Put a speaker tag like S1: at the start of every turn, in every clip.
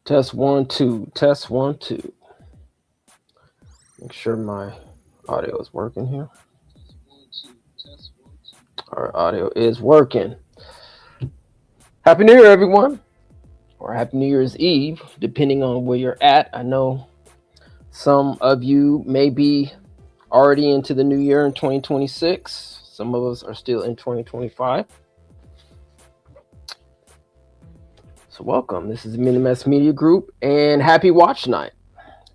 S1: Test one, two. Test one, two. Make sure my audio is working here. Our audio is working. Happy New Year, everyone, or Happy New Year's Eve, depending on where you're at. I know some of you may be already into the new year in 2026. Some of us are still in 2025. So, welcome. This is the Minimass Media Group, and happy watch night.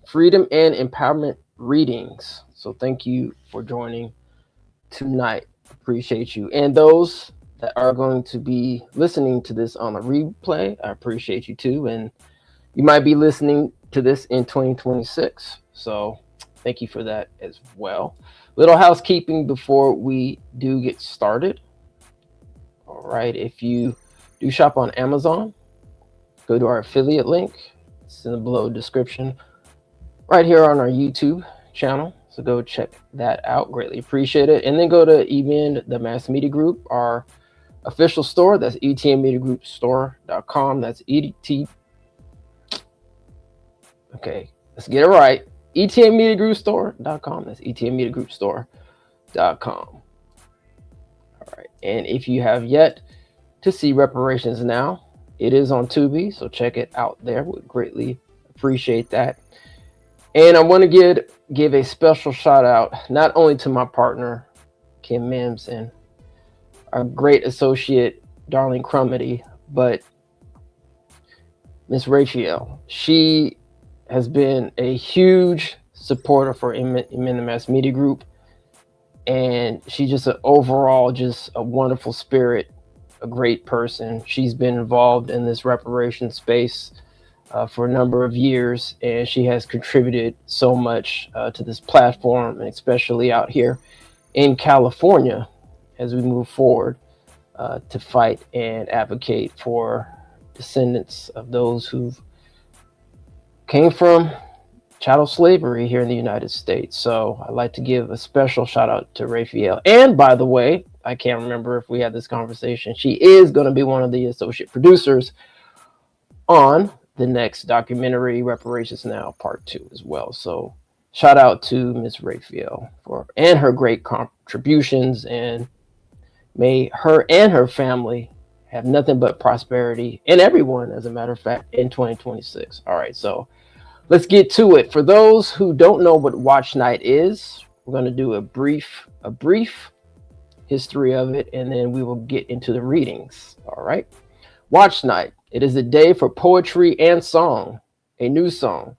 S1: Freedom and Empowerment Readings. So, thank you for joining tonight. Appreciate you. And those that are going to be listening to this on a replay, I appreciate you too. And you might be listening to this in 2026. So thank you for that as well. Little housekeeping before we do get started. All right. If you do shop on Amazon, go to our affiliate link. It's in the below description right here on our YouTube channel. So go check that out. Greatly appreciate it. And then go to even the Mass Media Group, our official store. That's etmmediagroupstore.com. That's EDT. Okay, let's get it right. etmmediagroupstore.com. That's etmmediagroupstore.com. All right. And if you have yet to see Reparations Now, it is on Tubi. So check it out there. Would greatly appreciate that. And I want to give a special shout out not only to my partner, Kim Mims, and our great associate, Darlene Crumity, but Miss Raphael. She has been a huge supporter for in the Mass Media Group. And she's just overall just a wonderful spirit, a great person. She's been involved in this reparation space for a number of years, and she has contributed so much to this platform, and especially out here in California as we move forward to fight and advocate for descendants of those who came from chattel slavery here in the United States. So I'd like to give a special shout out to Raphael. And by the way, I can't remember if we had this conversation. She is going to be one of the associate producers on the next documentary, Reparations Now Part 2 as well. So shout out to Ms. Raphael and her great contributions, and may her and her family have nothing but prosperity, and everyone, as a matter of fact, in 2026. All right, so let's get to it. For those who don't know what Watch Night is, we're going to do a brief history of it, and then we will get into the readings. All right. Watch Night. It is a day for poetry and song, a new song.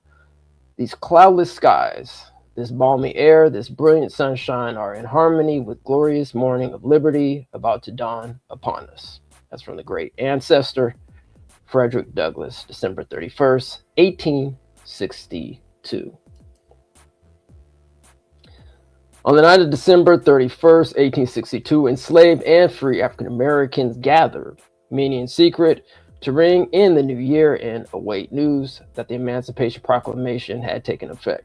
S1: These cloudless skies, this balmy air, this brilliant sunshine are in harmony with glorious morning of liberty about to dawn upon us. That's from the great ancestor, Frederick Douglass, December 31st, 1862. On the night of December 31st, 1862, enslaved and free African Americans gathered, many in secret, to ring in the new year and await news that the Emancipation Proclamation had taken effect.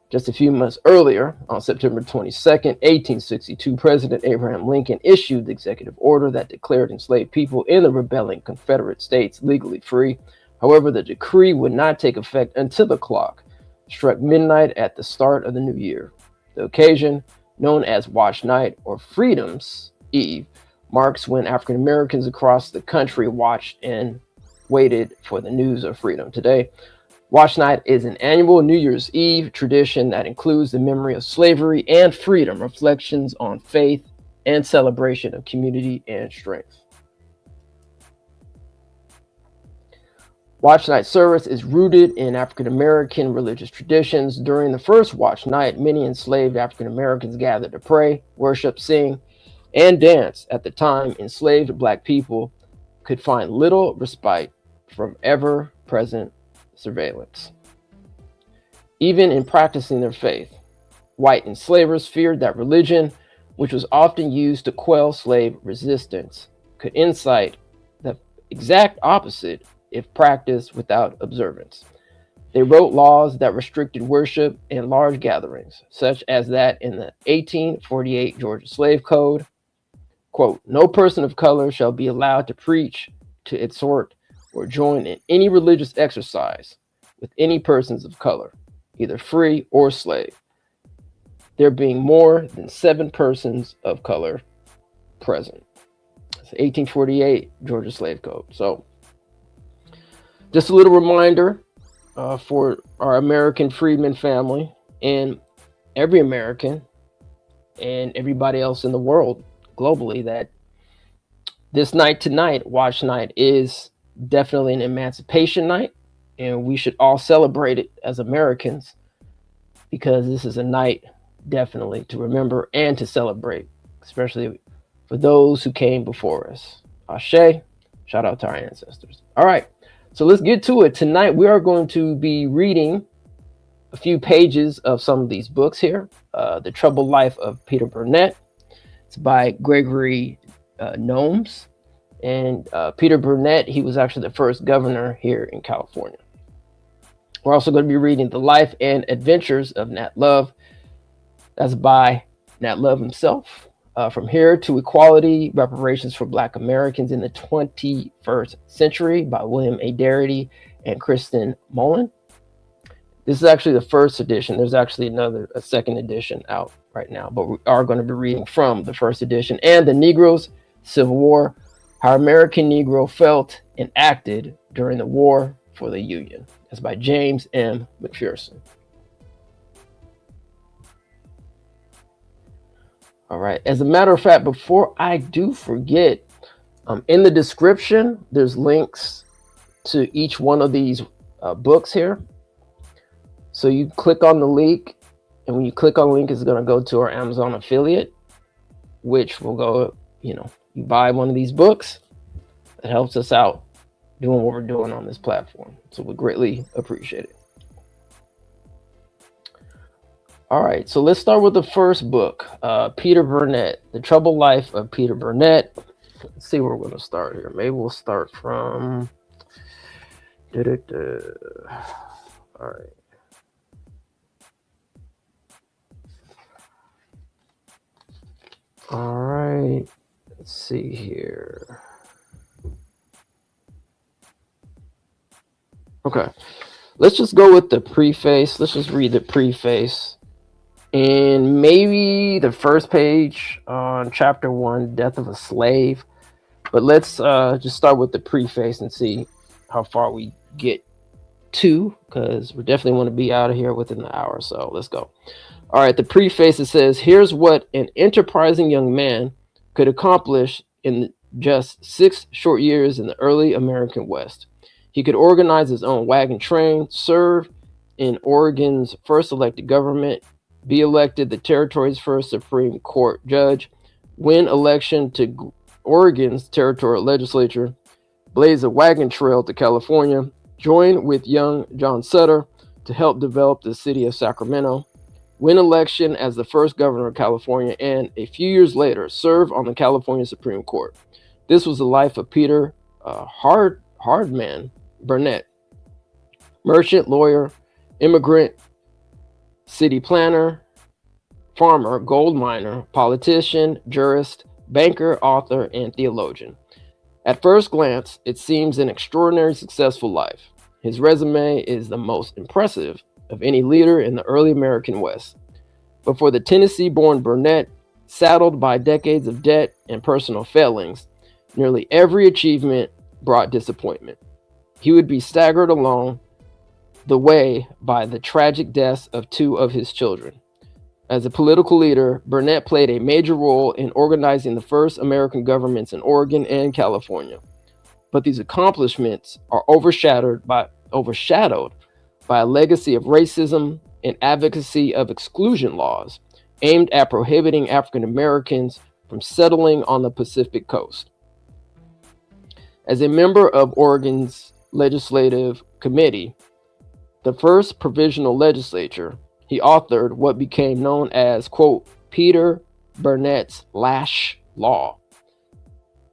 S1: Just a few months earlier, on September 22nd, 1862, President Abraham Lincoln issued the executive order that declared enslaved people in the rebelling Confederate States legally free. However, the decree would not take effect until the clock struck midnight at the start of the new year. The occasion, known as Watch Night or Freedom's Eve, marks when African Americans across the country watched and waited for the news of freedom. Today, Watch Night is an annual New Year's Eve tradition that includes the memory of slavery and freedom, reflections on faith, and celebration of community and strength. Watch Night service is rooted in African American religious traditions. During the first Watch Night, many enslaved African Americans gathered to pray, worship, sing, and dance. At the time, enslaved Black people could find little respite from ever-present surveillance. Even in practicing their faith, white enslavers feared that religion, which was often used to quell slave resistance, could incite the exact opposite if practiced without observance. They wrote laws that restricted worship in large gatherings, such as that in the 1848 Georgia Slave Code. Quote, "No person of color shall be allowed to preach, to exhort, or join in any religious exercise with any persons of color, either free or slave, there being more than 7 persons of color present. It's 1848 Georgia Slave Code. So just a little reminder for our American freedmen family and every American and everybody else in the world globally that this night tonight, Watch Night, is definitely an emancipation night, and we should all celebrate it as Americans because this is a night definitely to remember and to celebrate, especially for those who came before us. Ashe, shout out to our ancestors. All right, so let's get to it. Tonight we are going to be reading a few pages of some of these books here. The Troubled Life of Peter Burnett. It's by Gregory Nokes. And Peter Burnett, he was actually the first governor here in California. We're also going to be reading The Life and Adventures of Nat Love. That's by Nat Love himself. From Here to Equality, Reparations for Black Americans in the 21st Century by William A. Darity and Kirstin Mullen. This is actually the first edition. There's actually a second edition out right now, but we are going to be reading from the first edition. And The Negro's Civil War, How American Negro Felt and Acted During the War for the Union. That's by James M. McPherson. All right. As a matter of fact, before I do forget, in the description, there's links to each one of these books here. So you click on the link, and when you click on the link, it's going to go to our Amazon affiliate, which will go, you buy one of these books. It helps us out doing what we're doing on this platform. So we greatly appreciate it. All right, so let's start with the first book, Peter Burnett, The Troubled Life of Peter Burnett. Let's see where we're going to start here. Maybe we'll start from... All right. All right, let's see here. Okay, let's just go with the preface. Let's just read the preface and maybe the first page on chapter 1, Death of a Slave. But let's just start with the preface and see how far we get to, because we definitely want to be out of here within the hour. So let's go. All right, the preface, it says, here's what an enterprising young man could accomplish in just 6 short years in the early American West. He could organize his own wagon train, serve in Oregon's first elected government, be elected the territory's first Supreme Court judge, win election to Oregon's territorial legislature, blaze a wagon trail to California, join with young John Sutter to help develop the city of Sacramento, win election as the first governor of California, and a few years later, serve on the California Supreme Court. This was the life of Peter Hardman Burnett, merchant, lawyer, immigrant, city planner, farmer, gold miner, politician, jurist, banker, author, and theologian. At first glance, it seems an extraordinary successful life. His resume is the most impressive of any leader in the early American West. But for the Tennessee-born Burnett, saddled by decades of debt and personal failings, nearly every achievement brought disappointment. He would be staggered along the way by the tragic deaths of 2 of his children. As a political leader, Burnett played a major role in organizing the first American governments in Oregon and California. But these accomplishments are overshadowed by a legacy of racism and advocacy of exclusion laws aimed at prohibiting African Americans from settling on the Pacific Coast. As a member of Oregon's Legislative Committee, the first provisional legislature, he authored what became known as, quote, Peter Burnett's Lash Law,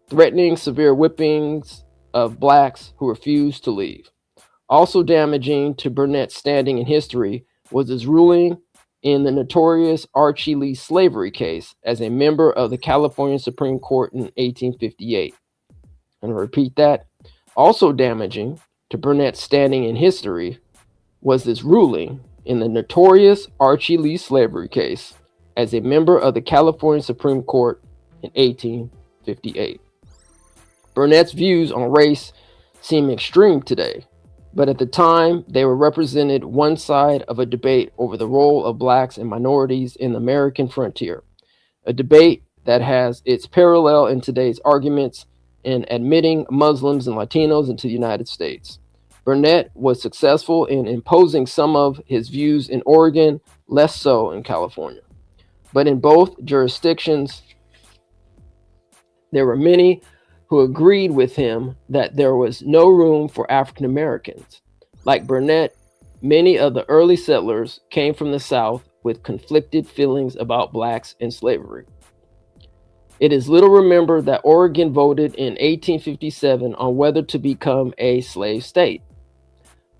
S1: threatening severe whippings of blacks who refused to leave. Also damaging to Burnett's standing in history was his ruling in the notorious Archie Lee slavery case as a member of the California Supreme Court in 1858. And repeat that, Also damaging to Burnett's standing in history was this ruling in the notorious Archie Lee slavery case as a member of the California Supreme Court in 1858. Burnett's views on race seem extreme today, but at the time they were represented one side of a debate over the role of blacks and minorities in the American frontier, a debate that has its parallel in today's arguments in admitting Muslims and Latinos into the United States. Burnett was successful in imposing some of his views in Oregon, less so in California. But in both jurisdictions, there were many who agreed with him that there was no room for African Americans. Like Burnett, many of the early settlers came from the South with conflicted feelings about blacks and slavery. It is little remembered that Oregon voted in 1857 on whether to become a slave state.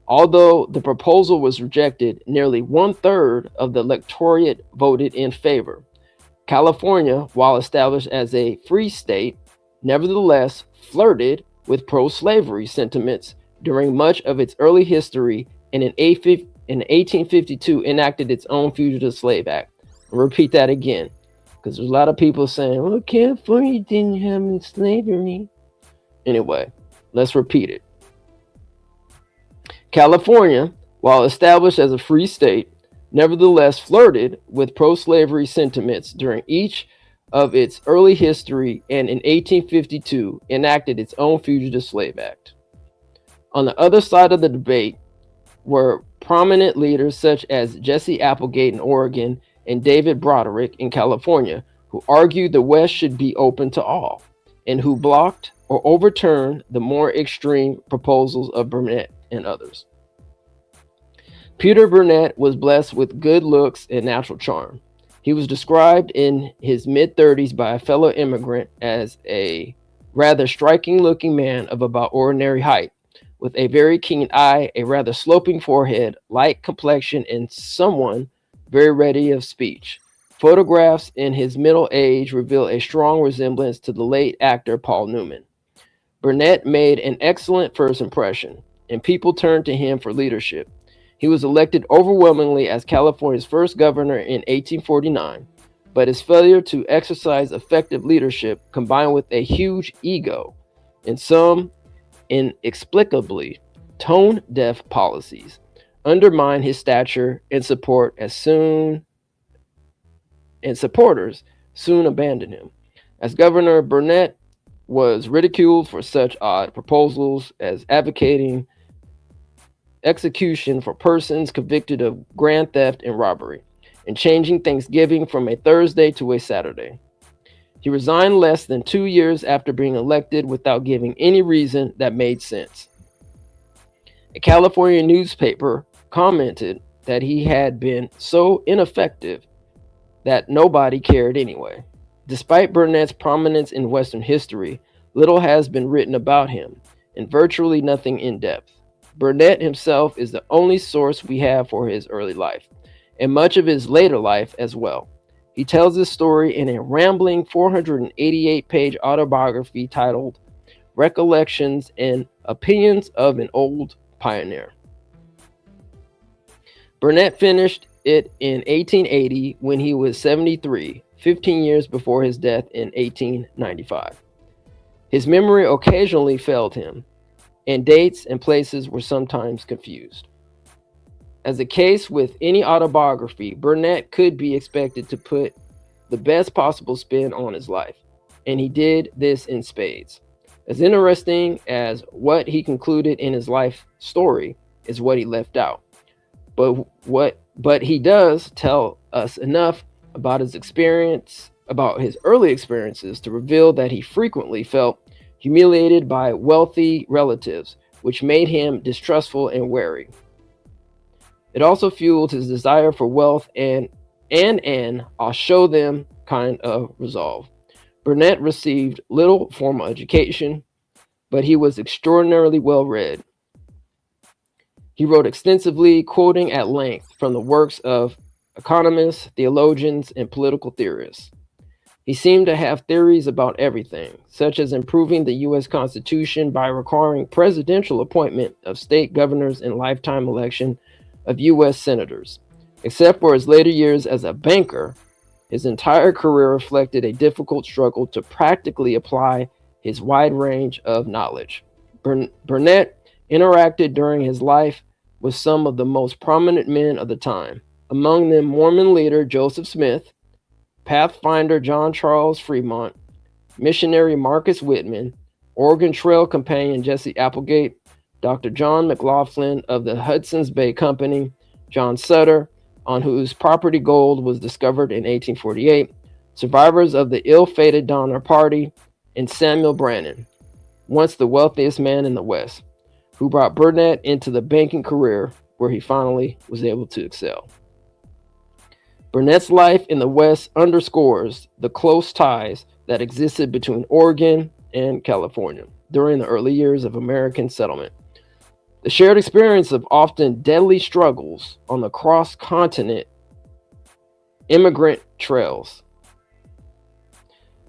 S1: Although the proposal was rejected, nearly 1/3 of the electorate voted in favor. California, while established as a free state, nevertheless flirted with pro-slavery sentiments during much of its early history and in 1852 enacted its own Fugitive Slave Act. I'll repeat that again, because there's a lot of people saying, well, California didn't have any slavery. Anyway, let's repeat it. California, while established as a free state, nevertheless flirted with pro-slavery sentiments during each of its early history and in 1852 enacted its own Fugitive Slave Act. On the other side of the debate were prominent leaders such as Jesse Applegate in Oregon and David Broderick in California, who argued the West should be open to all, and who blocked or overturned the more extreme proposals of Burnett and others. Peter Burnett was blessed with good looks and natural charm. He was described in his mid-30s by a fellow immigrant as a rather striking-looking man of about ordinary height, with a very keen eye, a rather sloping forehead, light complexion, and someone very ready of speech. Photographs in his middle age reveal a strong resemblance to the late actor Paul Newman. Burnett made an excellent first impression, and people turned to him for leadership. He was elected overwhelmingly as California's first governor in 1849, but his failure to exercise effective leadership, combined with a huge ego and some inexplicably tone-deaf policies, undermined his stature and supporters soon abandoned him. As governor, Burnett was ridiculed for such odd proposals as advocating execution for persons convicted of grand theft and robbery, and changing Thanksgiving from a Thursday to a Saturday. He resigned less than 2 years after being elected without giving any reason that made sense. A California newspaper commented that he had been so ineffective that nobody cared anyway. Despite Burnett's prominence in Western history, little has been written about him, and virtually nothing in depth. Burnett himself is the only source we have for his early life, and much of his later life as well. He tells his story in a rambling 488-page autobiography titled Recollections and Opinions of an Old Pioneer. Burnett finished it in 1880 when he was 73, 15 years before his death in 1895. His memory occasionally failed him, and dates and places were sometimes confused. As the case with any autobiography, Burnett could be expected to put the best possible spin on his life, and he did this in spades. As interesting as what he concluded in his life story is what he left out. But he does tell us enough about his early experiences to reveal that he frequently felt humiliated by wealthy relatives, which made him distrustful and wary. It also fueled his desire for wealth and I'll show them kind of resolve. Burnett received little formal education, but he was extraordinarily well read. He wrote extensively, quoting at length from the works of economists, theologians, and political theorists. He seemed to have theories about everything, such as improving the U.S. Constitution by requiring presidential appointment of state governors and lifetime election of U.S. senators. Except for his later years as a banker, his entire career reflected a difficult struggle to practically apply his wide range of knowledge. Burnett interacted during his life with some of the most prominent men of the time, among them Mormon leader Joseph Smith, Pathfinder John Charles Fremont, missionary Marcus Whitman, Oregon Trail companion Jesse Applegate, Dr. John McLaughlin of the Hudson's Bay Company, John Sutter, on whose property gold was discovered in 1848, survivors of the ill-fated Donner Party, and Samuel Brannan, once the wealthiest man in the West, who brought Burnett into the banking career where he finally was able to excel. Burnett's life in the West underscores the close ties that existed between Oregon and California during the early years of American settlement. The shared experience of often deadly struggles on the cross-continent immigrant trails,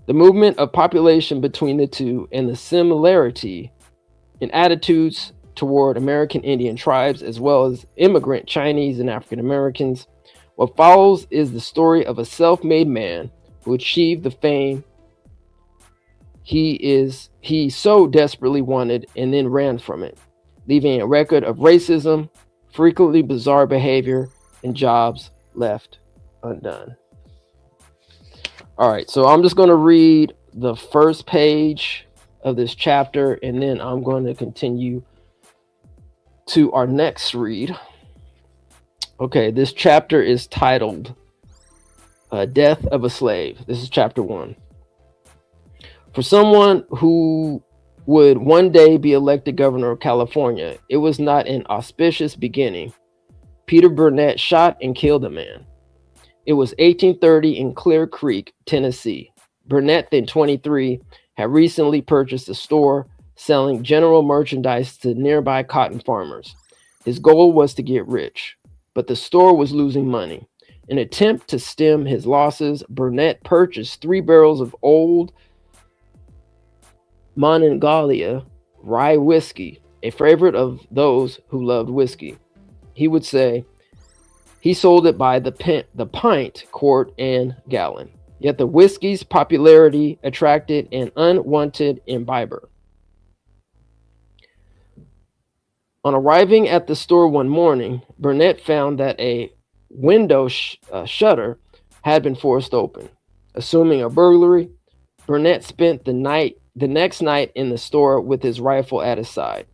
S1: the movement of population between the two, and the similarity in attitudes toward American Indian tribes as well as immigrant Chinese and African Americans. What follows is the story of a self-made man who achieved the fame he so desperately wanted and then ran from it, leaving a record of racism, frequently bizarre behavior, and jobs left undone. All right, so I'm just going to read the first page of this chapter, and then I'm going to continue to our next read. Okay, this chapter is titled Death of a Slave. This is chapter 1. For someone who would one day be elected governor of California, it was not an auspicious beginning. Peter Burnett shot and killed a man. It was 1830 in Clear Creek, Tennessee. Burnett, then 23, had recently purchased a store selling general merchandise to nearby cotton farmers. His goal was to get rich, but the store was losing money. In an attempt to stem his losses, Burnett purchased 3 barrels of old Monongalia rye whiskey, a favorite of those who loved whiskey. He would say he sold it by the pint, quart, and gallon. Yet the whiskey's popularity attracted an unwanted imbiber. On arriving at the store one morning, Burnett found that a window shutter had been forced open. Assuming a burglary, Burnett spent the next night in the store with his rifle at his side,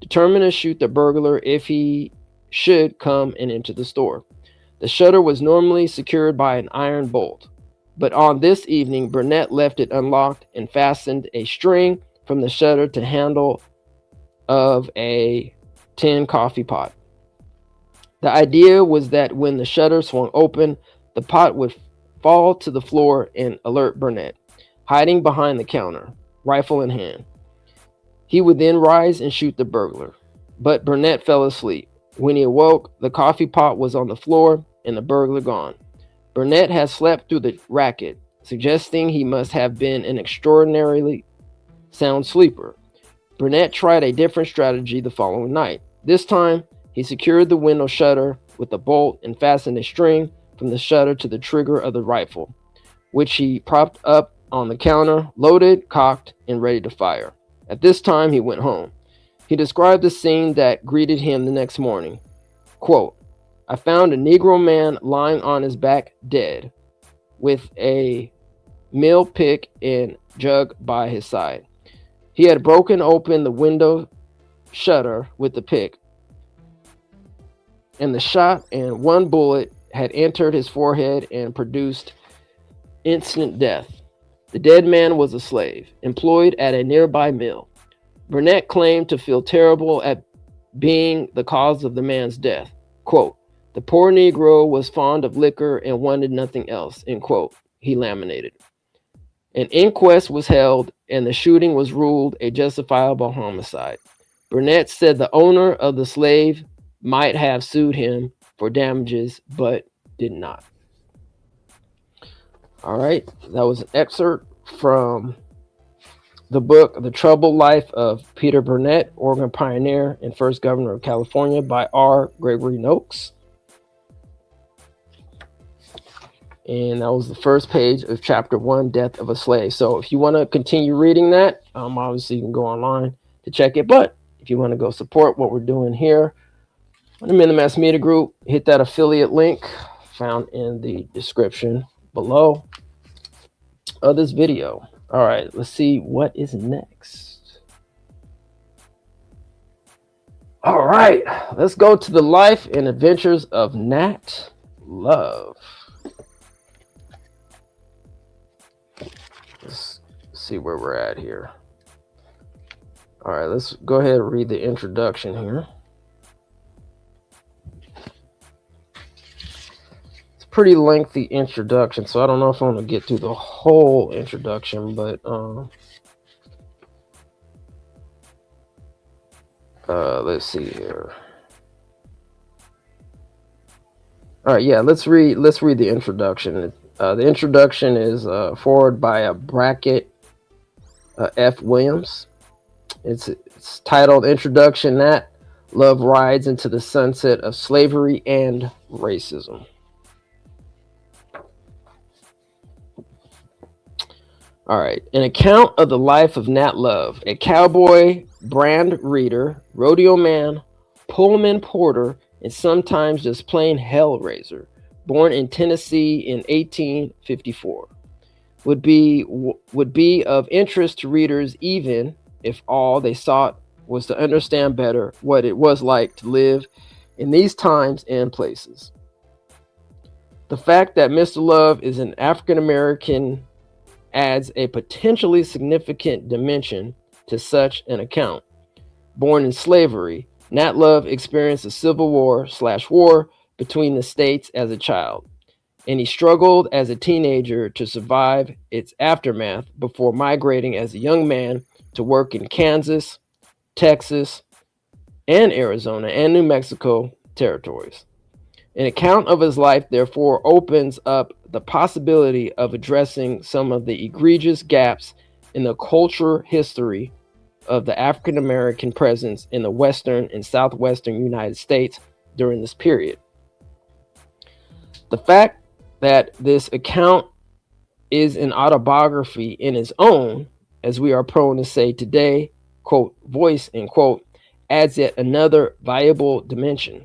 S1: determined to shoot the burglar if he should come and enter the store. The shutter was normally secured by an iron bolt, but on this evening, Burnett left it unlocked and fastened a string from the shutter to the handle of a tin coffee pot. The idea was that when the shutter swung open, the pot would fall to the floor and alert Burnett, hiding behind the counter, rifle in hand. He would then rise and shoot the burglar, but Burnett fell asleep. When he awoke, the coffee pot was on the floor and the burglar gone. Burnett had slept through the racket, suggesting he must have been an extraordinarily sound sleeper. Burnett tried a different strategy the following night. This time, he secured the window shutter with a bolt and fastened a string from the shutter to the trigger of the rifle, which he propped up on the counter, loaded, cocked, and ready to fire. At this time, he went home. He described the scene that greeted him the next morning. Quote, "I found a Negro man lying on his back dead, with a mill pick and jug by his side. He had broken open the window shutter with the pick, and the shot and one bullet had entered his forehead and produced instant death. The dead man was a slave, employed at a nearby mill. Burnett claimed to feel terrible at being the cause of the man's death. Quote, the poor Negro was fond of liquor and wanted nothing else, end quote," he laminated. An inquest was held, and the shooting was ruled a justifiable homicide. Burnett said the owner of the slave might have sued him for damages, but did not. All right, that was an excerpt from the book The Troubled Life of Peter Burnett, Oregon Pioneer and First Governor of California by R. Gregory Nokes. And that was the first page of chapter 1, Death of a Slave. So if you want to continue reading that, obviously you can go online to check it. But if you want to go support what we're doing here on the MiniMass Media Group, hit that affiliate link found in the description below of this video. All right, let's see what is next. All right, let's go to the life and adventures of Nat Love. Let's see where we're at here. All right, let's go ahead and read the introduction here. It's a pretty lengthy introduction, so I don't know if I'm going to get through the whole introduction, but let's see here. All right, yeah, let's read the introduction. The introduction is forwarded by a Brackett F. Williams. It's titled Introduction, Nat Love Rides into the Sunset of Slavery and Racism. All right, an account of the life of Nat Love, a cowboy, brand reader, rodeo man, Pullman porter, and sometimes just plain hellraiser, born in Tennessee in 1854, would be of interest to readers even if all they sought was to understand better what it was like to live in these times and places. The fact that Mr. Love is an African American adds a potentially significant dimension to such an account. Born in slavery, Nat Love experienced a civil war between the states as a child, and he struggled as a teenager to survive its aftermath before migrating as a young man to work in Kansas, Texas, and Arizona and New Mexico territories. An account of his life, therefore, opens up the possibility of addressing some of the egregious gaps in the cultural history of the African American presence in the Western and Southwestern United States during this period. The fact that this account is an autobiography in its own, as we are prone to say today, quote, voice, end quote, adds yet another valuable dimension.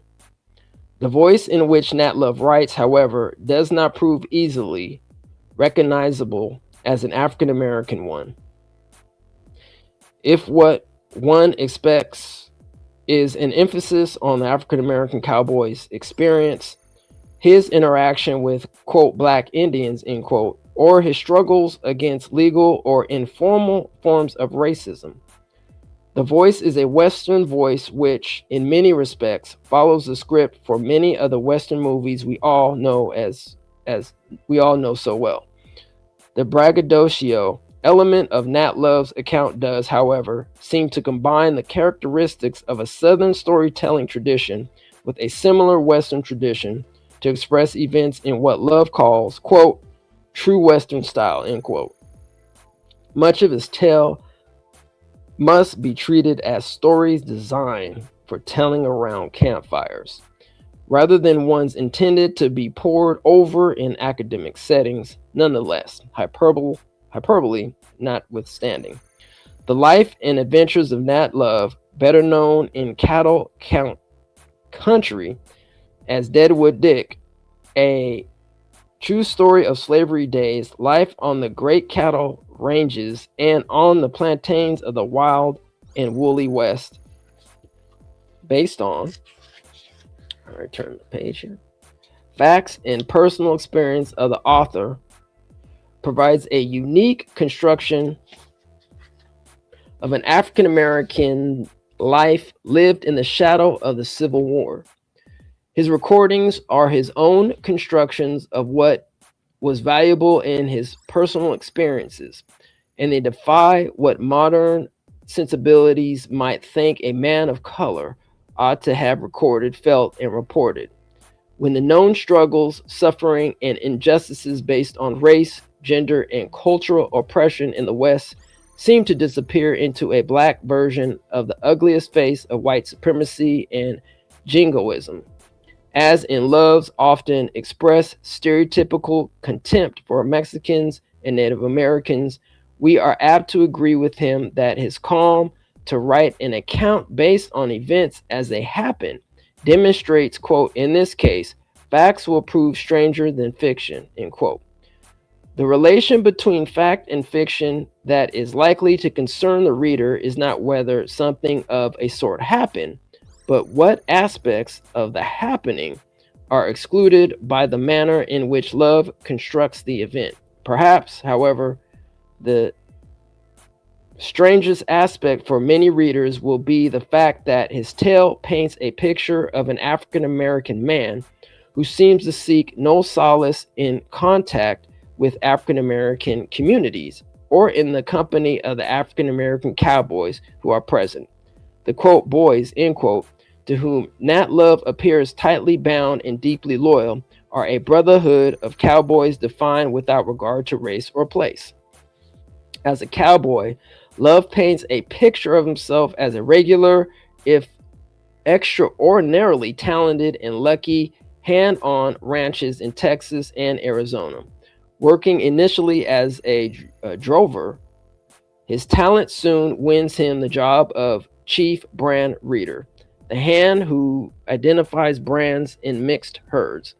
S1: The voice in which Nat Love writes, however, does not prove easily recognizable as an African American one. If what one expects is an emphasis on the African American cowboy's experience, his interaction with, quote, black Indians, end quote, or his struggles against legal or informal forms of racism, the voice is a Western voice which, in many respects, follows the script for many of the Western movies we all know as we all know so well. The braggadocio element of Nat Love's account does, however, seem to combine the characteristics of a Southern storytelling tradition with a similar Western tradition to express events in what Love calls, quote, true Western style, end quote. Much of his tale must be treated as stories designed for telling around campfires, rather than ones intended to be poured over in academic settings. Nonetheless, hyperbole notwithstanding, the life and adventures of Nat Love, better known in cattle country as Deadwood Dick, a true story of slavery days, life on the great cattle ranges and on the plantains of the wild and woolly West, based on, all right, turn the page here, facts and personal experience of the author, provides a unique construction of an African American life lived in the shadow of the Civil War. His recordings are his own constructions of what was valuable in his personal experiences, and they defy what modern sensibilities might think a man of color ought to have recorded, felt, and reported. When the known struggles, suffering, and injustices based on race, gender, and cultural oppression in the West seem to disappear into a black version of the ugliest face of white supremacy and jingoism. As in Love's often expressed stereotypical contempt for Mexicans and Native Americans, we are apt to agree with him that his calm to write an account based on events as they happen demonstrates, quote, in this case, facts will prove stranger than fiction, end quote. The relation between fact and fiction that is likely to concern the reader is not whether something of a sort happened, but what aspects of the happening are excluded by the manner in which Love constructs the event. Perhaps, however, the strangest aspect for many readers will be the fact that his tale paints a picture of an African American man who seems to seek no solace in contact with African American communities or in the company of the African American cowboys who are present. The quote boys, end quote, to whom Nat Love appears tightly bound and deeply loyal, are a brotherhood of cowboys defined without regard to race or place. As a cowboy, Love paints a picture of himself as a regular, if extraordinarily talented and lucky, hand-on ranches in Texas and Arizona. Working initially as a drover, his talent soon wins him the job of chief brand reader, the hand who identifies brands in mixed herds.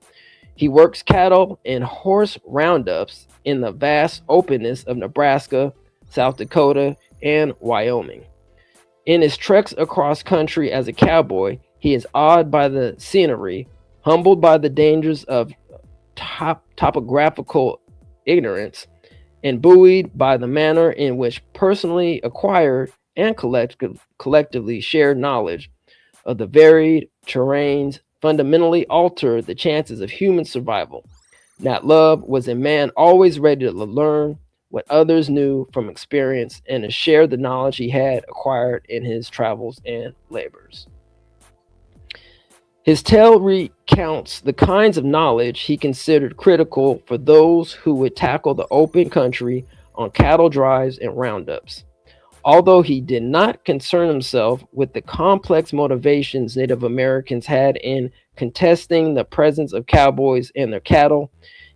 S1: He works cattle and horse roundups in the vast openness of Nebraska, South Dakota, and Wyoming. In his treks across country as a cowboy, he is awed by the scenery, humbled by the dangers of topographical ignorance, and buoyed by the manner in which personally acquired and collectively shared knowledge of the varied terrains fundamentally alter the chances of human survival. Nat Love was a man always ready to learn what others knew from experience and to share the knowledge he had acquired in his travels and labors. His tale recounts the kinds of knowledge he considered critical for those who would tackle the open country on cattle drives and roundups. Although he did not concern himself with the complex motivations Native Americans had in contesting the presence of cowboys and their cattle,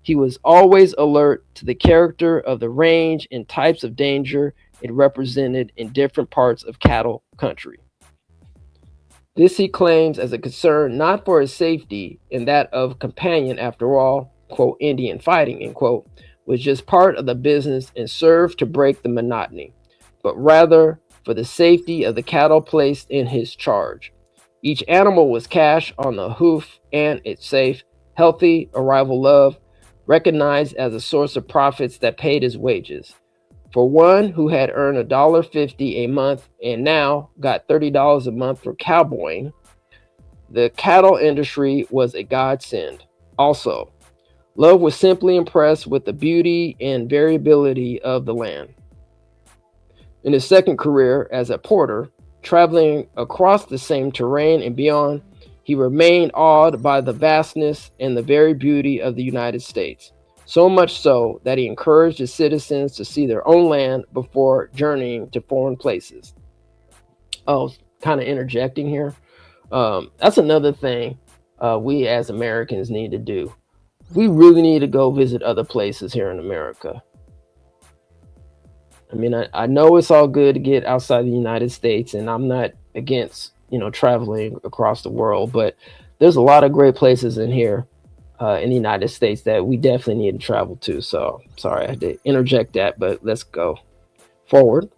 S1: he was always alert to the character of the range and types of danger it represented in different parts of cattle country. This he claims as a concern not for his safety and that of companion, after all, quote, Indian fighting, end quote, was just part of the business and served to break the monotony, but rather for the safety of the cattle placed in his charge. Each animal was cash on the hoof and its safe, healthy arrival Love, recognized as a source of profits that paid his wages. For one who had earned $1.50 a month and now got $30 a month for cowboying, the cattle industry was a godsend. Also, Love was simply impressed with the beauty and variability of the land. In his second career as a porter, traveling across the same terrain and beyond, he remained awed by the vastness and the very beauty of the United States. So much so that he encouraged his citizens to see their own land before journeying to foreign places. Oh, kind of interjecting here. That's another thing we as Americans need to do. We really need to go visit other places here in America. I mean, I know it's all good to get outside the United States, and I'm not against, traveling across the world, but there's a lot of great places in here in the United States that we definitely need to travel to. So sorry I had to interject that, but let's go forward.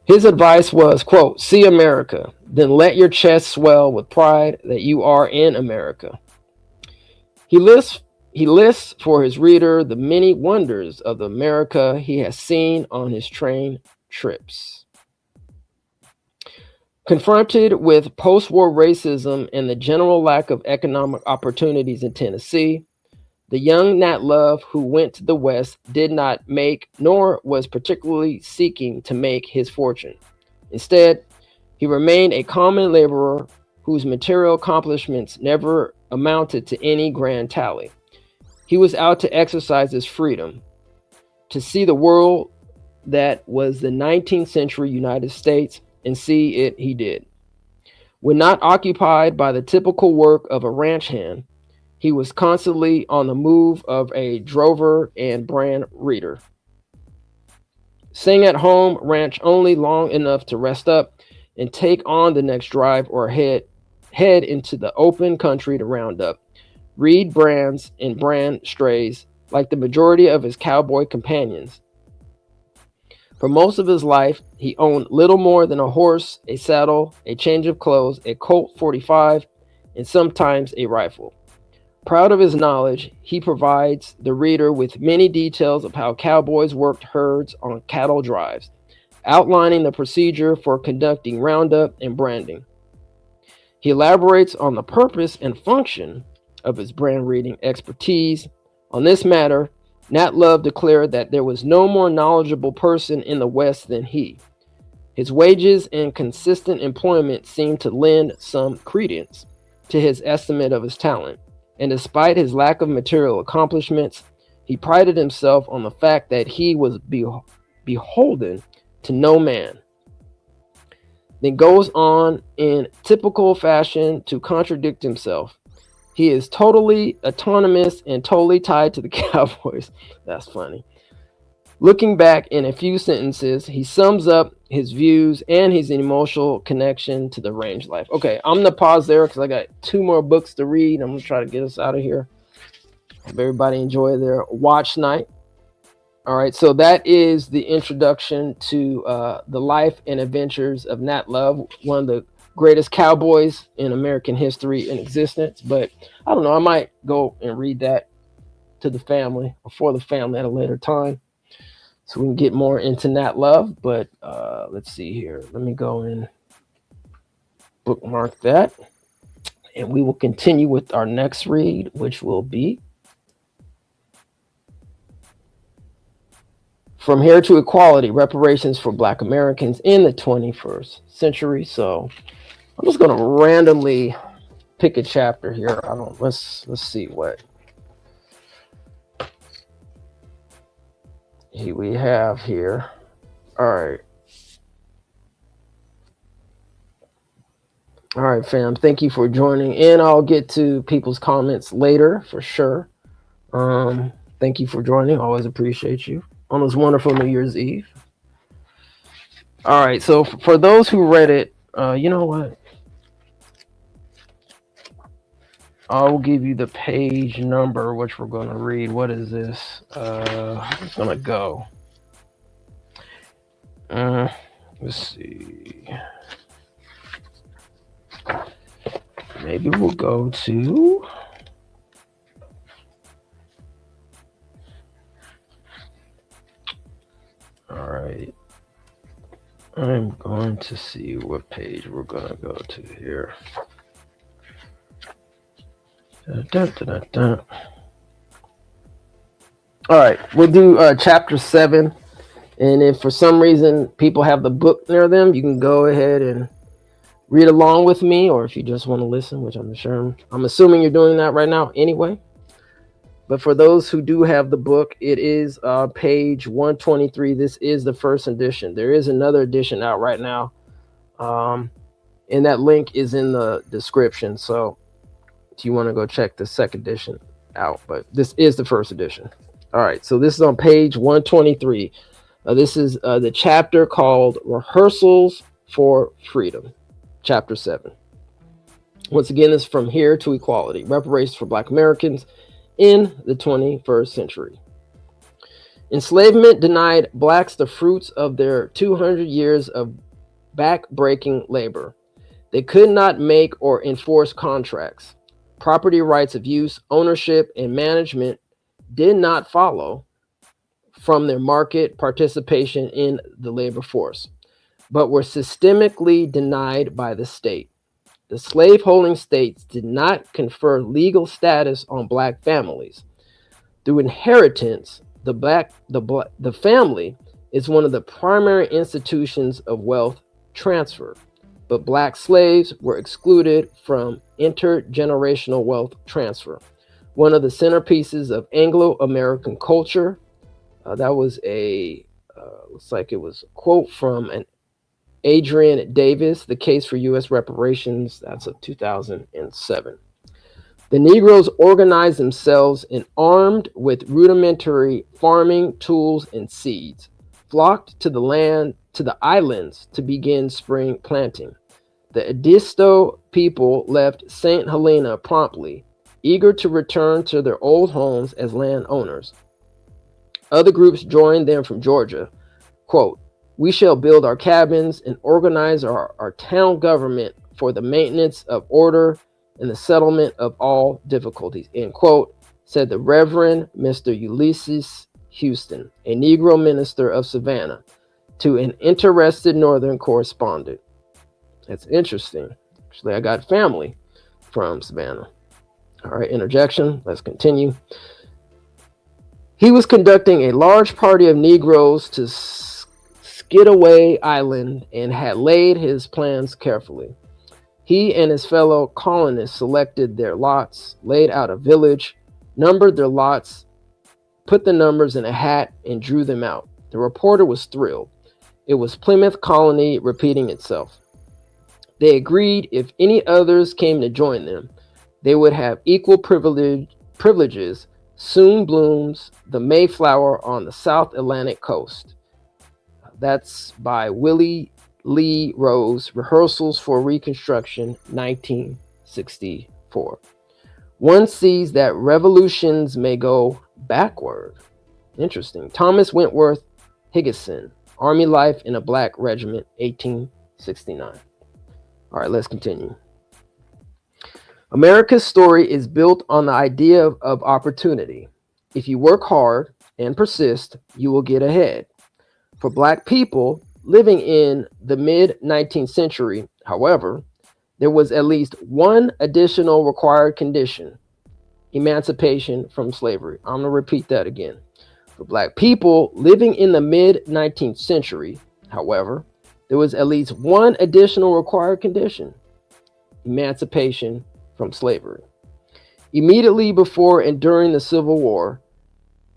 S1: His advice was, quote, see America, then let your chest swell with pride that you are in America. He lists for his reader the many wonders of the America he has seen on his train trips. Confronted with post-war racism and the general lack of economic opportunities in Tennessee, the young Nat Love who went to the West did not make, nor was particularly seeking to make, his fortune. Instead, he remained a common laborer whose material accomplishments never amounted to any grand tally. He was out to exercise his freedom. to see the world that was the 19th century United States, and see it he did. When not occupied by the typical work of a ranch hand, he was constantly on the move of a drover and brand reader. Staying at home, ranch only long enough to rest up and take on the next drive or head into the open country to round up, read brands and brand strays like the majority of his cowboy companions. For most of his life, he owned little more than a horse, a saddle, a change of clothes, a Colt 45, and sometimes a rifle. Proud of his knowledge, he provides the reader with many details of how cowboys worked herds on cattle drives, outlining the procedure for conducting roundup and branding. He elaborates on the purpose and function of his brand reading expertise. On this matter, Nat Love declared that there was no more knowledgeable person in the West than he. His wages and consistent employment seemed to lend some credence to his estimate of his talent, and despite his lack of material accomplishments, he prided himself on the fact that he was beholden to no man. Then goes on in typical fashion to contradict himself. He is totally autonomous and totally tied to the Cowboys. That's funny. Looking back in a few sentences, he sums up his views and his emotional connection to the range life. Okay, I'm going to pause there because I got 2 more books to read. I'm going to try to get us out of here. Hope everybody enjoy their watch night. All right, so that is the introduction to the life and adventures of Nat Love, one of the greatest cowboys in American history in existence. But I don't know, I might go and read that to the family or for the family at a later time so we can get more into Nat Love. But let's see here. Let me go and bookmark that. And we will continue with our next read, which will be From Here to Equality, Reparations for Black Americans in the 21st Century. So I'm just going to randomly pick a chapter here. Let's see what we have here. All right, fam. Thank you for joining in. I'll get to people's comments later for sure. Thank you for joining. Always appreciate you on this wonderful New Year's Eve. All right. So for those who read it, you know what? I'll give you the page number, which we're going to read. What is this? It's going to go. Let's see. Maybe we'll go to... All right. I'm going to see what page we're going to go to here. All right, we'll do chapter 7, and if for some reason people have the book near them, you can go ahead and read along with me, or if you just want to listen, which I'm assuming you're doing that right now anyway. But for those who do have the book, it is page 123. This is the first edition. There is another edition out right now, and that link is in the description. So if you want to go check the second edition out, but this is the first edition. All right, so this is on page 123. This is the chapter called Rehearsals for Freedom, chapter 7. Once again, it's From Here to Equality, Reparations for Black Americans in the 21st Century. Enslavement denied blacks the fruits of their 200 years of back-breaking labor. They could not make or enforce contracts. Property rights of use, ownership, and management did not follow from their market participation in the labor force, but were systemically denied by the state. The slaveholding states did not confer legal status on black families. Through inheritance, the family is one of the primary institutions of wealth transfer, but black slaves were excluded from intergenerational wealth transfer, one of the centerpieces of Anglo-American culture. That was looks like it was a quote from an Adrian Davis, The Case for U.S. Reparations. That's of 2007. The Negroes organized themselves and, armed with rudimentary farming tools and seeds, flocked to the islands to begin spring planting. The Edisto people left St. Helena promptly, eager to return to their old homes as landowners. Other groups joined them from Georgia. Quote, "We shall build our cabins and organize our town government for the maintenance of order and the settlement of all difficulties," end quote, said the Reverend Mr. Ulysses Houston, a Negro minister of Savannah, to an interested Northern correspondent. That's interesting. Actually, I got family from Savannah. All right, interjection. Let's continue. He was conducting a large party of Negroes to Skidaway Island and had laid his plans carefully. He and his fellow colonists selected their lots, laid out a village, numbered their lots, put the numbers in a hat, and drew them out. The reporter was thrilled. It was Plymouth Colony repeating itself. They agreed if any others came to join them, they would have equal privileges. Soon blooms the Mayflower on the South Atlantic coast. That's by Willie Lee Rose, Rehearsals for Reconstruction, 1964. One sees that revolutions may go backward. Interesting. Thomas Wentworth Higginson, Army Life in a Black Regiment, 1869. All right, let's continue. America's story is built on the idea of opportunity. If you work hard and persist, you will get ahead. For Black people living in the mid-19th century, however, there was at least one additional required condition: emancipation from slavery. I'm going to repeat that again. For Black people living in the mid-19th century, however, there was at least one additional required condition: emancipation from slavery. Immediately before and during the Civil War,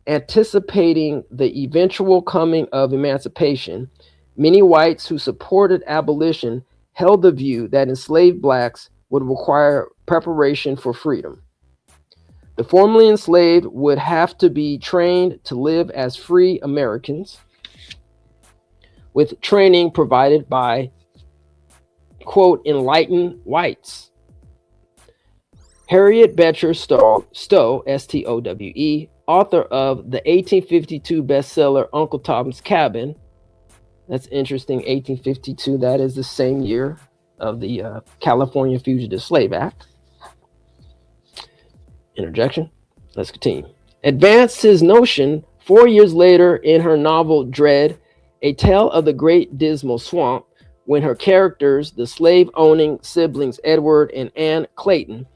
S1: anticipating the eventual coming of emancipation, many whites who supported abolition held the view that enslaved Blacks would require preparation for freedom. The formerly enslaved would have to be trained to live as free Americans, with training provided by, quote, enlightened whites. Harriet Beecher Stowe, S-T-O-W-E, author of the 1852 bestseller Uncle Tom's Cabin. That's interesting, 1852. That is the same year of the California Fugitive Slave Act. Interjection. Let's continue. Advanced his notion 4 years later in her novel Dread, A Tale of the Great Dismal Swamp, when her characters, the slave-owning siblings Edward and Ann Clayton,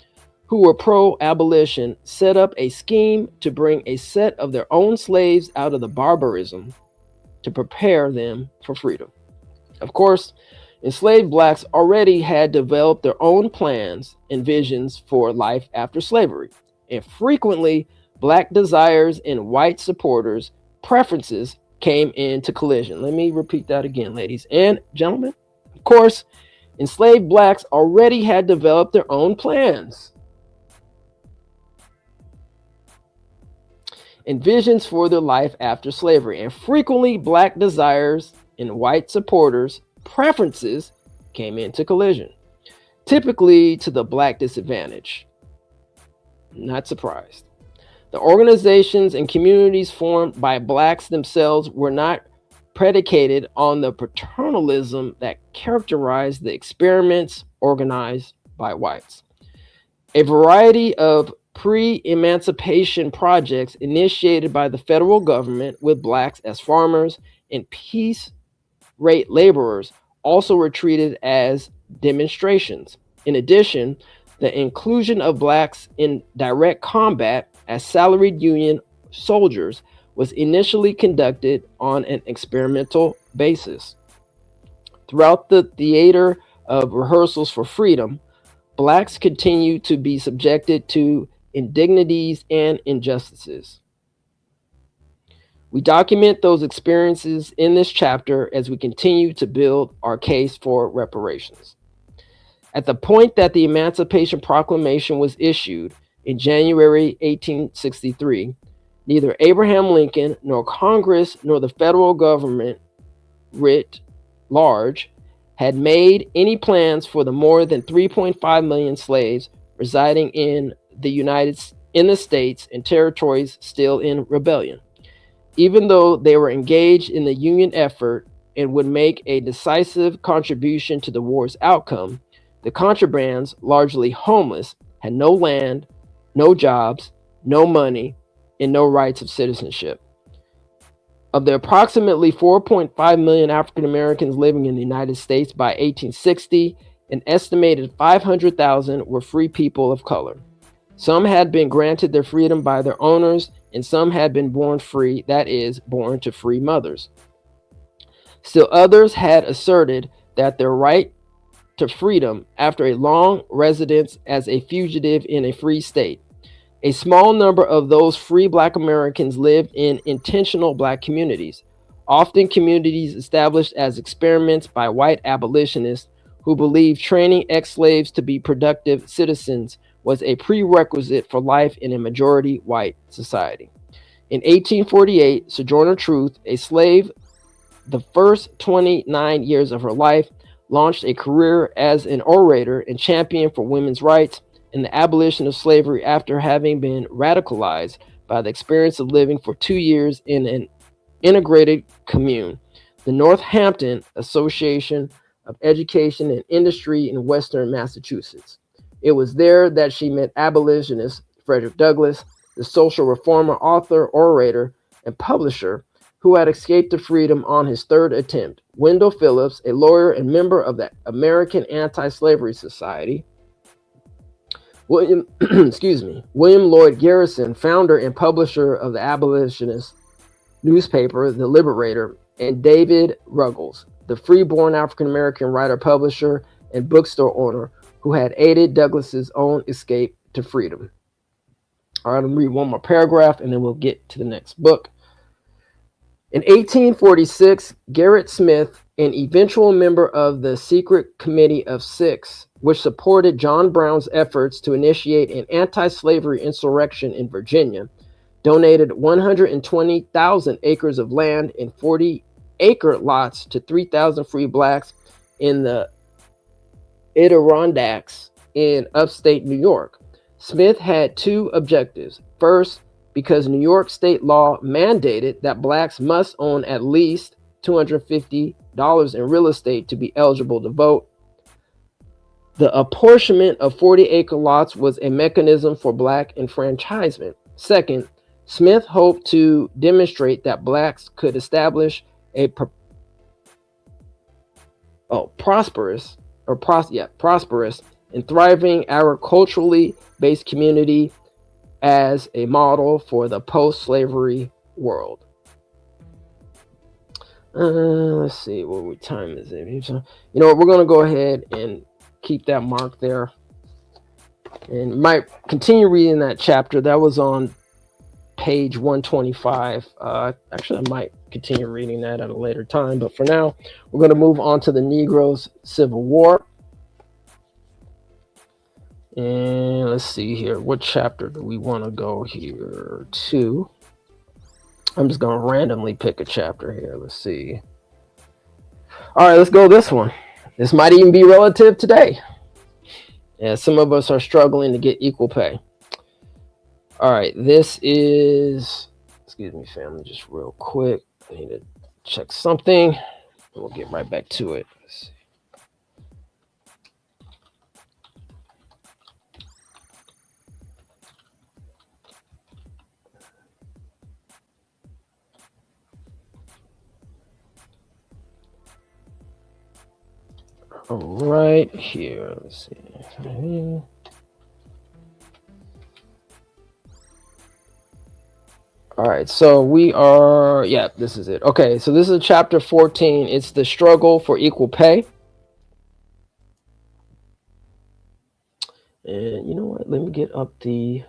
S1: who were pro-abolition, set up a scheme to bring a set of their own slaves out of the barbarism to prepare them for freedom. Of course, enslaved Blacks already had developed their own plans and visions for life after slavery, and frequently Black desires and white supporters' preferences came into collision. Let me repeat that again, ladies and gentlemen. Of course, enslaved Blacks already had developed their own plans and visions for their life after slavery, and frequently Black desires and white supporters' preferences came into collision, typically to the Black disadvantage. Not surprised. The organizations and communities formed by Blacks themselves were not predicated on the paternalism that characterized the experiments organized by whites. A variety of pre-emancipation projects initiated by the federal government with Blacks as farmers and piece rate laborers also were treated as demonstrations. In addition, the inclusion of Blacks in direct combat as salaried Union soldiers was initially conducted on an experimental basis. Throughout the theater of rehearsals for freedom, Blacks continue to be subjected to indignities and injustices. We document those experiences in this chapter as we continue to build our case for reparations. At the point that the Emancipation Proclamation was issued in January 1863, neither Abraham Lincoln nor Congress nor the federal government writ large had made any plans for the more than 3.5 million slaves residing in the states and territories still in rebellion. Even though they were engaged in the Union effort and would make a decisive contribution to the war's outcome, the contrabands, largely homeless, had no land, no jobs, no money, and no rights of citizenship. Of the approximately 4.5 million African Americans living in the United States by 1860, an estimated 500,000 were free people of color. Some had been granted their freedom by their owners, and some had been born free, that is, born to free mothers. Still others had asserted that their right to freedom after a long residence as a fugitive in a free state. A small number of those free Black Americans lived in intentional Black communities, often communities established as experiments by white abolitionists who believed training ex-slaves to be productive citizens was a prerequisite for life in a majority white society. In 1848, Sojourner Truth, a slave the first 29 years of her life, launched a career as an orator and champion for women's rights and the abolition of slavery after having been radicalized by the experience of living for 2 years in an integrated commune, the Northampton Association of Education and Industry in Western Massachusetts. It was there that she met abolitionist Frederick Douglass, the social reformer, author, orator, and publisher who had escaped to freedom on his third attempt, Wendell Phillips, a lawyer and member of the American Anti-Slavery Society, William Lloyd Garrison, founder and publisher of the abolitionist newspaper, The Liberator, and David Ruggles, the freeborn African-American writer, publisher, and bookstore owner who had aided Douglass's own escape to freedom. All right, I'm going to read one more paragraph and then we'll get to the next book. In 1846, Gerrit Smith, an eventual member of the Secret Committee of Six, which supported John Brown's efforts to initiate an anti-slavery insurrection in Virginia, donated 120,000 acres of land and 40-acre lots to 3,000 free Blacks in the Adirondacks in upstate New York. Smith had two objectives. First, because New York state law mandated that Blacks must own at least $250 in real estate to be eligible to vote. The apportionment of 40-acre lots was a mechanism for Black enfranchisement. Second, Smith hoped to demonstrate that Blacks could establish a prosperous and thriving agriculturally based community as a model for the post-slavery world. Let's see, what time is it? You know what, we're going to go ahead and keep that mark there. And might continue reading that chapter. That was on page 125. Actually, I might continue reading that at a later time. But for now, we're going to move on to the Negro's Civil War. And let's see here. What chapter do we want to go here to? I'm just going to randomly pick a chapter here. Let's see. All right, let's go this one. This might even be relative today. Yeah, some of us are struggling to get equal pay. All right, this is, excuse me, family, just real quick. I need to check something. And we'll get right back to it. Let's see. All right, here, let's see. All right, so we are, yeah, this is it. Okay, so this is chapter 14. It's the struggle for equal pay. And you know what? Let me get up the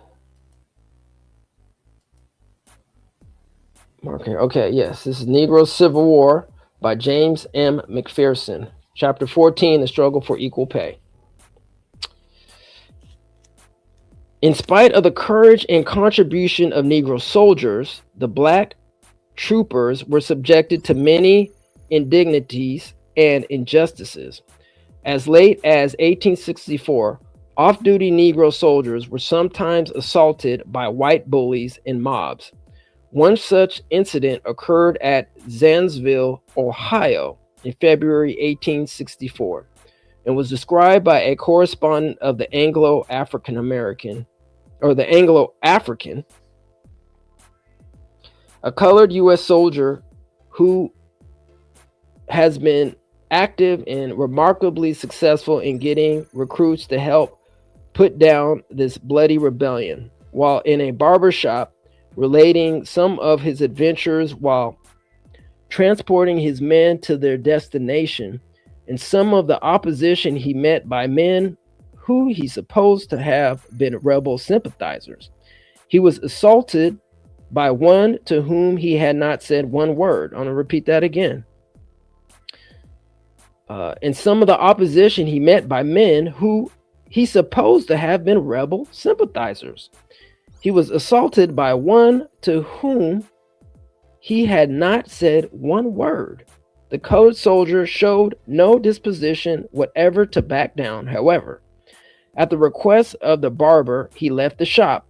S1: Okay. Yes, this is Negro Civil War by James M. McPherson. Chapter 14, The Struggle for Equal Pay. In spite of the courage and contribution of Negro soldiers, the black troopers were subjected to many indignities and injustices. As late as 1864, off-duty Negro soldiers were sometimes assaulted by white bullies and mobs. One such incident occurred at Zanesville, Ohio, in February 1864, and was described by a correspondent of the Anglo-African, a colored U.S. soldier who has been active and remarkably successful in getting recruits to help put down this bloody rebellion. While in a barber shop, relating some of his adventures while transporting his men to their destination, and some of the opposition he met by men who he supposed to have been rebel sympathizers. He was assaulted by one to whom he had not said one word. I'm going to repeat that again. And some of the opposition he met by men who he supposed to have been rebel sympathizers. He was assaulted by one to whom he had not said one word. The colored soldier showed no disposition whatever to back down. However, at the request of the barber, he left the shop,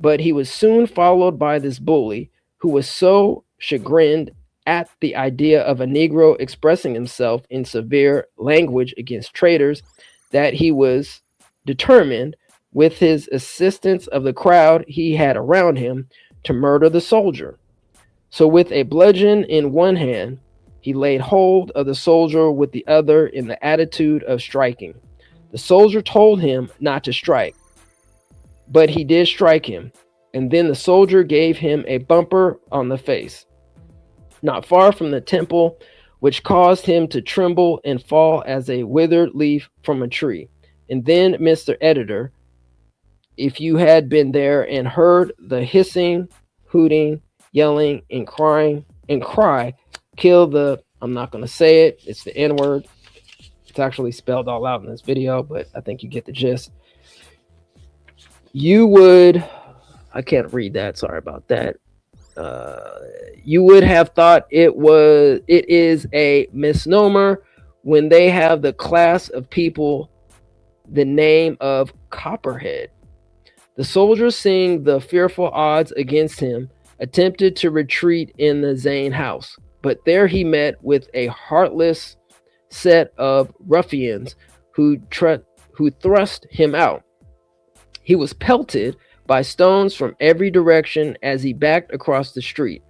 S1: but he was soon followed by this bully who was so chagrined at the idea of a Negro expressing himself in severe language against traitors that he was determined, with his assistance of the crowd he had around him, to murder the soldier. So with a bludgeon in one hand, he laid hold of the soldier with the other in the attitude of striking. The soldier told him not to strike, but he did strike him, and then the soldier gave him a bumper on the face, not far from the temple, which caused him to tremble and fall as a withered leaf from a tree. And then, Mr. Editor, if you had been there and heard the hissing, hooting, yelling, and crying, kill the, I'm not going to say it, it's the N-word. It's actually spelled all out in this video, but I think you get the gist. You would, I can't read that, sorry about that. You would have thought it is a misnomer when they have the class of people the name of Copperhead. The soldiers, seeing the fearful odds against him, attempted to retreat in the Zane house, but there he met with a heartless set of ruffians who thrust him out. He was pelted by stones from every direction as he backed across the street.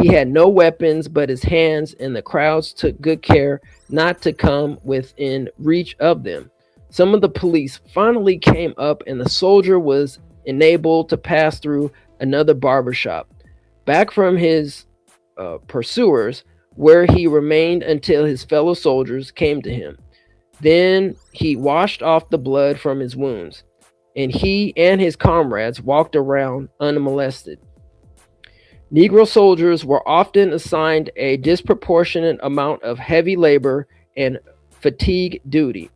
S1: He had no weapons but his hands, and the crowds took good care not to come within reach of them. Some of the police finally came up, and the soldier was enabled to pass through another barbershop, back from his pursuers, where he remained until his fellow soldiers came to him. Then he washed off the blood from his wounds, and he and his comrades walked around unmolested. Negro soldiers were often assigned a disproportionate amount of heavy labor and fatigue duty.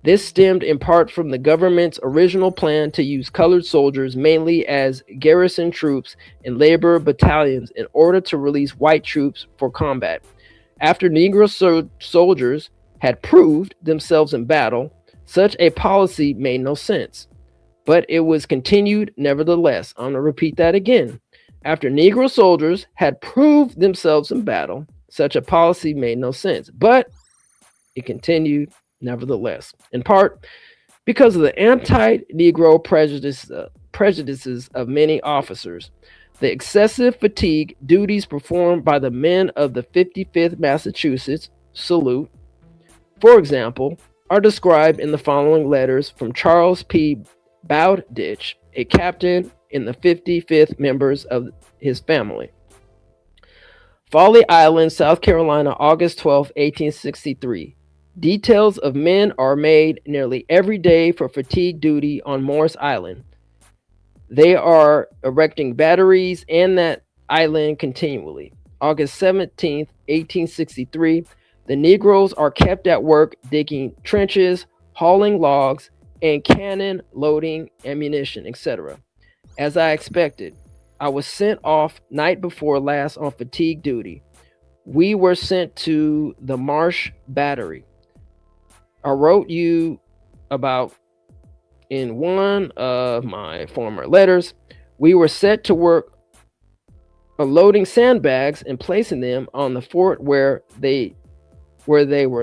S1: This stemmed in part from the government's original plan to use colored soldiers mainly as garrison troops in labor battalions in order to release white troops for combat. After Negro soldiers had proved themselves in battle, such a policy made no sense. But it was continued nevertheless. I'm going to repeat that again. After Negro soldiers had proved themselves in battle, such a policy made no sense. But it continued nevertheless, in part because of the anti-Negro prejudices of many officers. The excessive fatigue duties performed by the men of the 55th Massachusetts Salute, for example, are described in the following letters from Charles P. Bowditch, a captain in the 55th members of his family. Folly Island, South Carolina, August 12, 1863. Details of men are made nearly every day for fatigue duty on Morris Island. They are erecting batteries, and that island continually. August 17th, 1863, the Negroes are kept at work digging trenches, hauling logs, and cannon loading ammunition, etc. As I expected, I was sent off night before last on fatigue duty. We were sent to the Marsh Battery. I wrote you about in one of my former letters. We were set to work unloading sandbags and placing them on the fort where they laid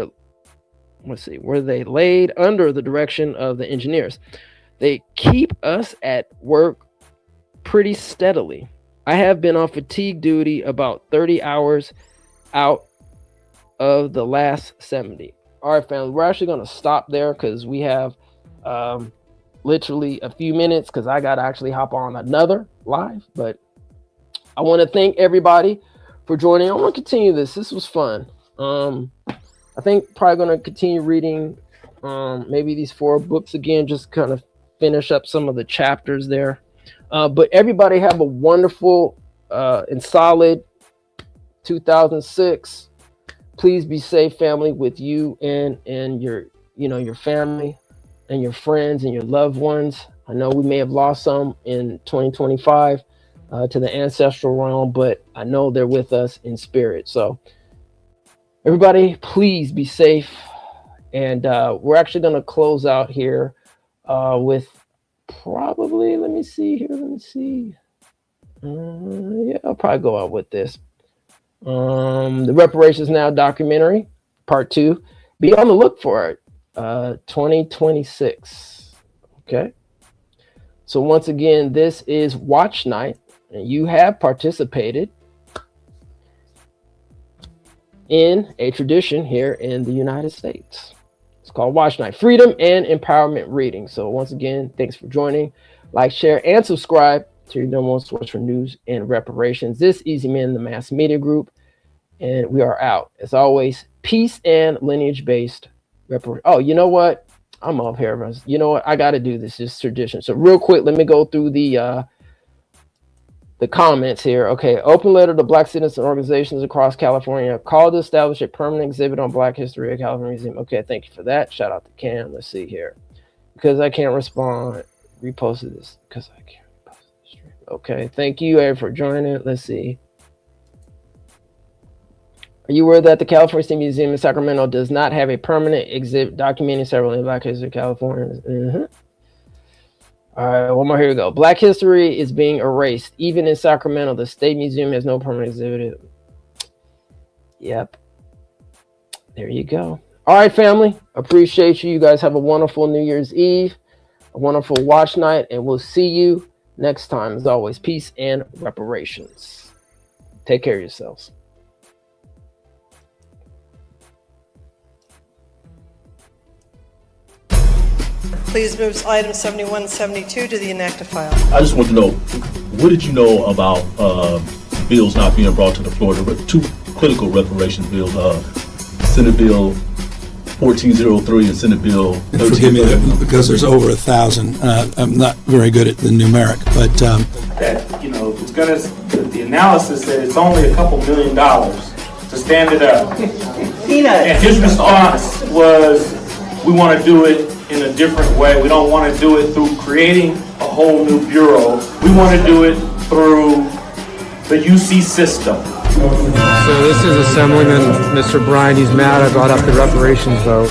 S1: under the direction of the engineers. They keep us at work pretty steadily. I have been on fatigue duty about 30 hours out of the last 70. All right, family, we're actually going to stop there because we have literally a few minutes because I got to actually hop on another live. But I want to thank everybody for joining. I want to continue this. This was fun. I think probably going to continue reading maybe these 4 books again, just kind of finish up some of the chapters there. But everybody have a wonderful and solid 2006. Please be safe, family, with you and your your family and your friends and your loved ones. I know we may have lost some in 2025 to the ancestral realm, but I know they're with us in spirit. So everybody, please be safe. And we're actually going to close out here with probably, let me see. Yeah, I'll probably go out with this. The Reparations Now documentary, part 2. Be on the look for it. 2026. Okay. So once again, this is Watch Night, and you have participated in a tradition here in the United States. It's called Watch Night, Freedom and Empowerment Reading. So once again, thanks for joining. Like, share, and subscribe to your number one source for news and reparations. This Easy Men, the Mass Media Group, and we are out. As always, peace and lineage-based reparation. Oh, you know what? I'm up here. You know what? I got to do this. This is tradition. So real quick, let me go through the comments here. Okay, open letter to Black citizen organizations across California. Call to establish a permanent exhibit on Black history at California Museum. Okay, thank you for that. Shout out to Cam. Let's see here. Because I can't respond. Reposted this because I can't repost the stream. Okay, thank you, Ed, for joining. Let's see. Are you aware that the California State Museum in Sacramento does not have a permanent exhibit documenting several in Black history of California? All right, one more. Here we go. Black history is being erased. Even in Sacramento, the State Museum has no permanent exhibit. Yep. There you go. All right, family. Appreciate you. You guys have a wonderful New Year's Eve, a wonderful watch night, and we'll see you next time. As always, peace and reparations. Take care of yourselves.
S2: Please move items 71 and 72 to the inactive file.
S3: I just want to know, what did you know about bills not being brought to the floor? There were 2 critical reparations bills, Senate Bill 1403 and Senate Bill 13.
S4: Forgive me, because there's over 1,000. I'm not very good at the numeric, but
S5: that it's gonna. The analysis said it's only a couple $1 million to stand it up. And his response was, "We want to do it in a different way. We don't want to do it through creating a whole new bureau. We want to do it through the UC system."
S6: So this is Assemblyman Mr. Bryan. He's mad I brought up the reparations vote.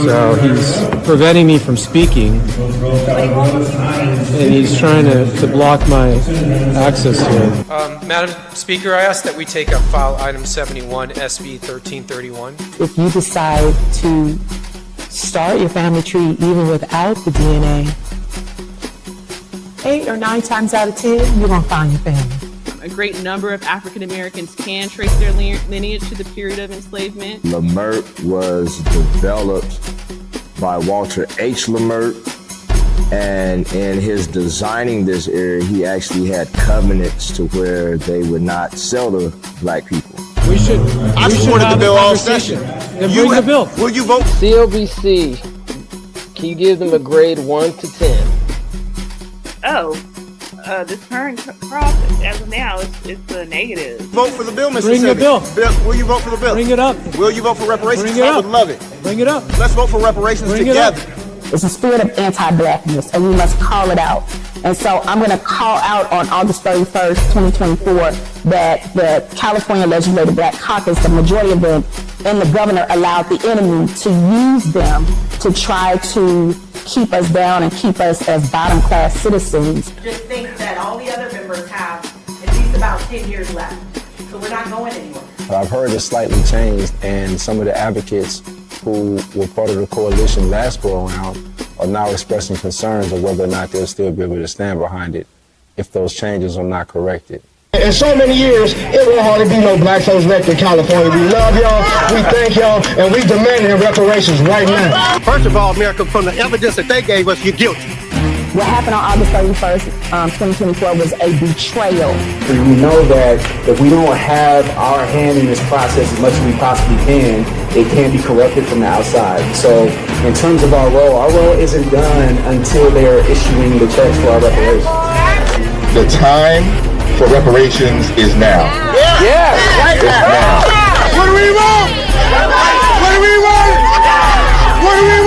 S6: So he's preventing me from speaking. And he's trying to block my access here.
S7: Madam Speaker, I ask that we take up file item 71, SB 1331.
S8: If you decide to start your family tree even without the DNA, 8 or 9 times out of 10, you're going to find your family.
S9: A great number of African Americans can trace their lineage to the period of enslavement.
S10: Lemert was developed by Walter H. Lemert, and in his designing this area, he actually had covenants to where they would not sell to Black people.
S6: I
S11: supported the bill all session.
S6: Then bring the bill.
S11: Will you vote?
S1: CLBC, can you give them a grade 1 to 10?
S9: Oh, this current crop, as of now, it's a negative.
S11: Vote for the bill, Mr.
S6: Bring the bill.
S11: Will you vote for the bill?
S6: Bring it up.
S11: Will you vote for reparations?
S6: Bring it
S11: I would
S6: up.
S11: love it.
S6: Bring it up.
S11: Let's vote for reparations
S6: Bring it
S11: together.
S6: up.
S8: It's a spirit of anti-blackness, and we must call it out. And so I'm going to call out on August 31st, 2024, that the California Legislative Black Caucus, the majority of them, and the governor allowed the enemy to use them to try to keep us down and keep us as bottom-class citizens.
S12: Just think that all the other members have at least about 10 years left. So we're not going anywhere.
S10: I've heard it's slightly changed, and some of the advocates who were part of the coalition last go around are now expressing concerns of whether or not they'll still be able to stand behind it if those changes are not corrected.
S13: In so many years, it won't hardly be no black folks left in California. We love y'all, we thank y'all, and we demanding reparations right now.
S11: First of all, America, from the evidence that they gave us, you're guilty.
S8: What happened on August 31st, 2024 was a betrayal.
S14: We know that if we don't have our hand in this process as much as we possibly can, it can be corrupted from the outside. So in terms of our role isn't done until they're issuing the checks for our reparations.
S11: The time for reparations is now.
S14: Yeah, right
S11: now.
S13: What do we want? What do we want? What do we want?